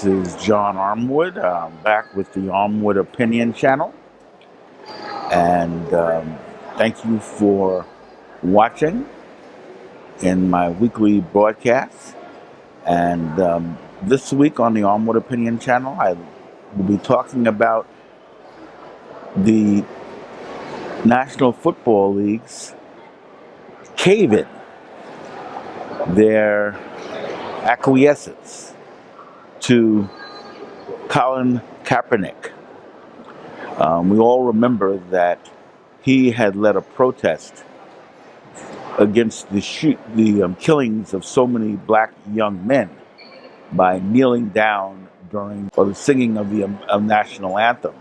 This is John Armwood, back with the Armwood Opinion channel. And thank you for watching in my weekly broadcast. And this week on the Armwood Opinion channel, I will be talking about the National Football League's cave-in, their acquiescence to Colin Kaepernick. We all remember that he had led a protest against the killings of so many black young men by kneeling down during the singing of the national anthem.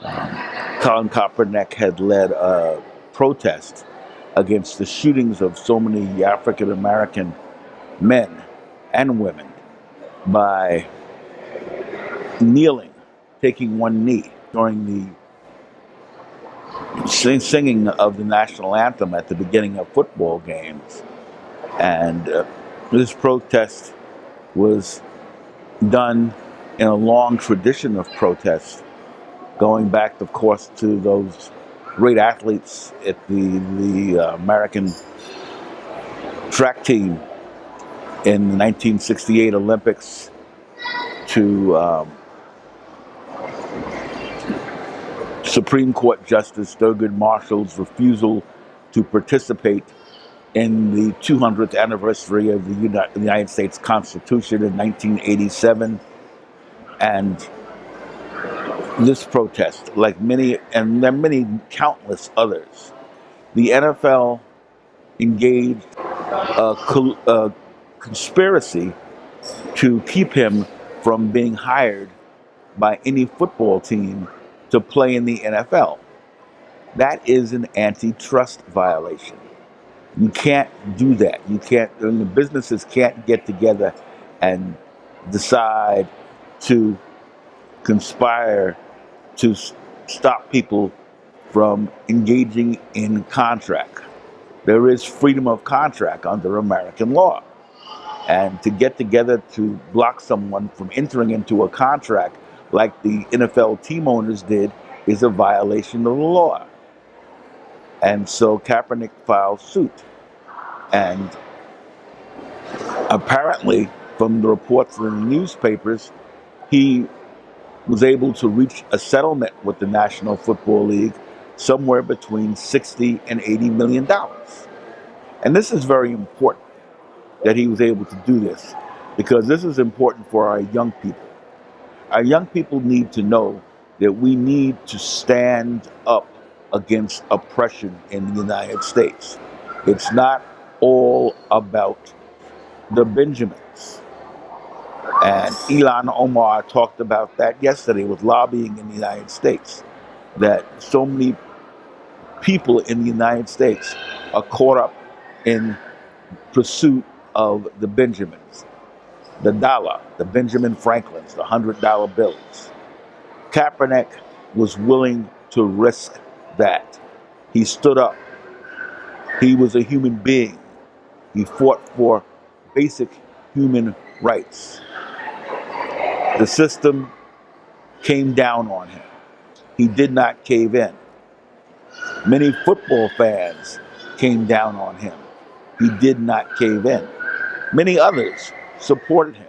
Colin Kaepernick had led a protest against the shootings of so many African American men and women by kneeling, taking one knee during the singing of the national anthem at the beginning of football games. And this protest was done in a long tradition of protest, going back, of course, to those great athletes at the American track team in the 1968 Olympics, to Supreme Court Justice Thurgood Marshall's refusal to participate in the 200th anniversary of the United States Constitution in 1987. And this protest, like many, and there are many countless others, the NFL engaged a conspiracy to keep him from being hired by any football team to play in the NFL. That is an antitrust violation. You can't do that. You can't, the businesses can't get together and decide to conspire to stop people from engaging in contract. There is freedom of contract under American law. And to get together to block someone from entering into a contract like the NFL team owners did is a violation of the law. And so Kaepernick filed suit. And apparently, from the reports in the newspapers, he was able to reach a settlement with the National Football League somewhere between $60 and $80 million. And this is very important that he was able to do this, because this is important for our young people. Our young people need to know that we need to stand up against oppression in the United States. It's not all about the Benjamins. And Ilhan Omar talked about that yesterday with lobbying in the United States, that so many people in the United States are caught up in pursuit of the Benjamins, the dollar, the Benjamin Franklins, the $100 bills. Kaepernick was willing to risk that. He stood up. He was a human being. He fought for basic human rights. The system came down on him. He did not cave in. Many football fans came down on him. He did not cave in. Many others supported him.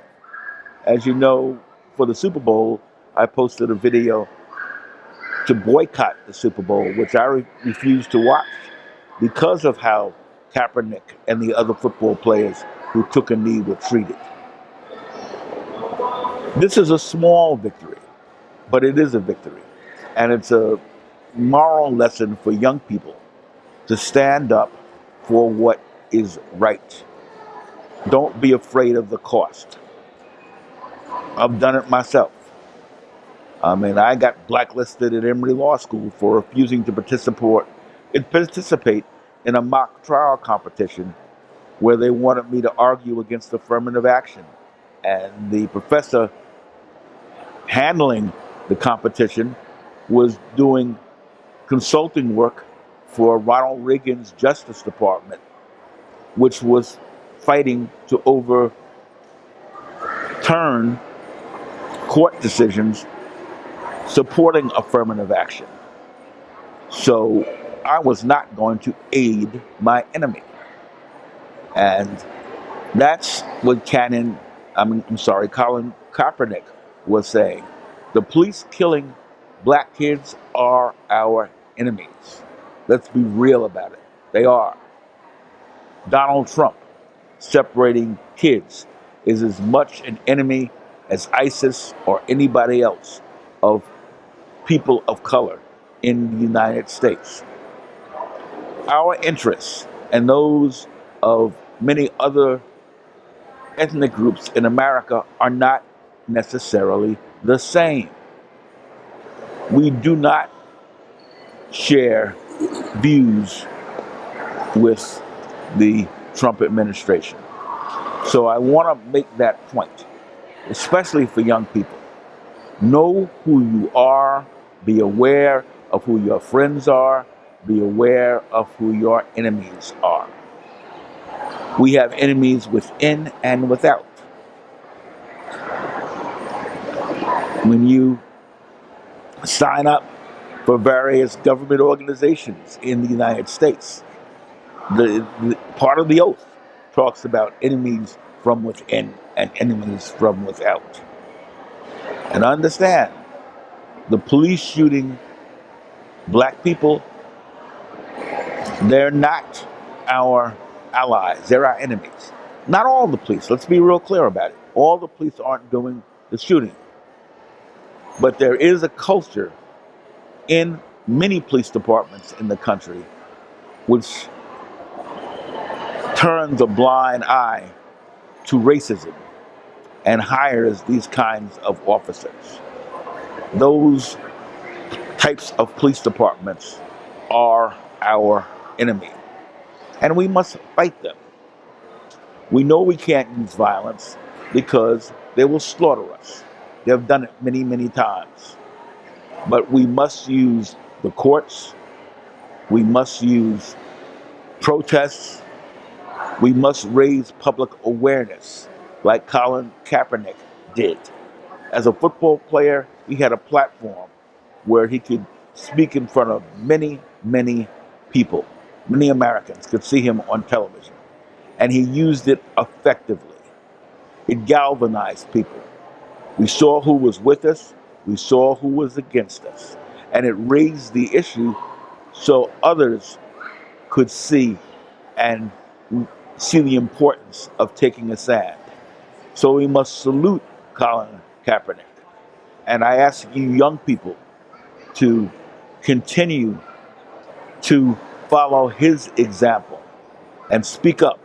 As you know, for the Super Bowl, I posted a video to boycott the Super Bowl, which I refused to watch because of how Kaepernick and the other football players who took a knee were treated. This is a small victory, but it is a victory. And it's a moral lesson for young people to stand up for what is right. Don't be afraid of the cost. I've done it myself. I got blacklisted at Emory Law School for refusing to participate in a mock trial competition where they wanted me to argue against affirmative action. And the professor handling the competition was doing consulting work for Ronald Reagan's Justice Department, which was fighting to overturn decisions supporting affirmative action. So I was not going to aid my enemy. And that's what Colin Kaepernick was saying. The police killing black kids are our enemies. Let's be real about it. They are. Donald Trump separating kids is as much an enemy as ISIS or anybody else of people of color in the United States. Our interests and those of many other ethnic groups in America are not necessarily the same. We do not share views with the Trump administration. So I want to make that point, especially for young people. Know who you are, be aware of who your friends are, be aware of who your enemies are. We have enemies within and without. When you sign up for various government organizations in the United States, the part of the oath talks about enemies from within and enemies from without. And understand, the police shooting black people, they're not our allies, they're our enemies. Not all the police, let's be real clear about it. All the police aren't doing the shooting. But there is a culture in many police departments in the country which turns a blind eye to racism and hires these kinds of officers. Those types of police departments are our enemy, and we must fight them. We know we can't use violence because they will slaughter us. They've done it many, many times. But we must use the courts. We must use protests. We must raise public awareness like Colin Kaepernick did. As a football player, he had a platform where he could speak in front of many, many people. Many Americans could see him on television. And he used it effectively. It galvanized people. We saw who was with us. We saw who was against us. And it raised the issue so others could see and see the importance of taking a stand. So we must salute Colin Kaepernick. And I ask you young people to continue to follow his example and speak up.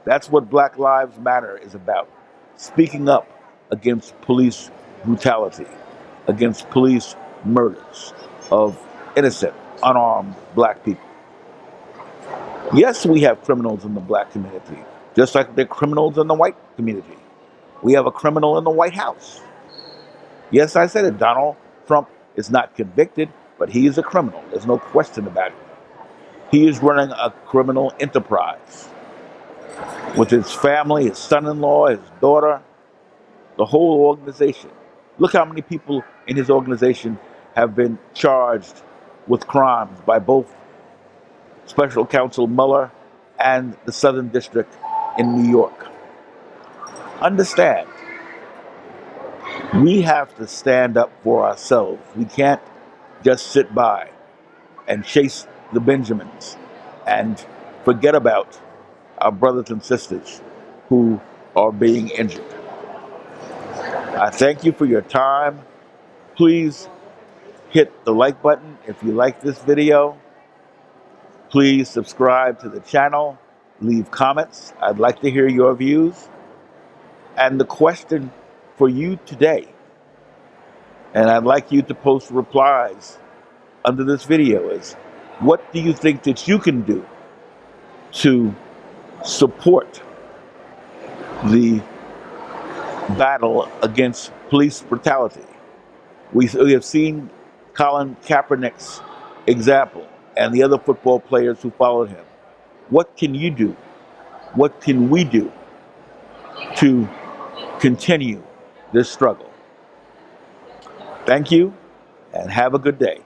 That's what Black Lives Matter is about. Speaking up against police brutality, against police murders of innocent, unarmed black people. Yes, we have criminals in the black community, just like there are criminals in the white community. We have a criminal in the White House. Yes, I said it, Donald Trump is not convicted, but he is a criminal. There's no question about it. He is running a criminal enterprise with his family, his son-in-law, his daughter, the whole organization. Look how many people in his organization have been charged with crimes by both Special Counsel Mueller and the Southern District in New York. Understand, we have to stand up for ourselves. We can't just sit by and chase the Benjamins and forget about our brothers and sisters who are being injured. I thank you for your time. Please hit the like button if you like this video. Please subscribe to the channel. Leave comments. I'd like to hear your views. And the question for you today, and I'd like you to post replies under this video, is what do you think that you can do to support the battle against police brutality? We have seen Colin Kaepernick's example and the other football players who followed him. What can you do? What can we do to continue this struggle? Thank you, and have a good day.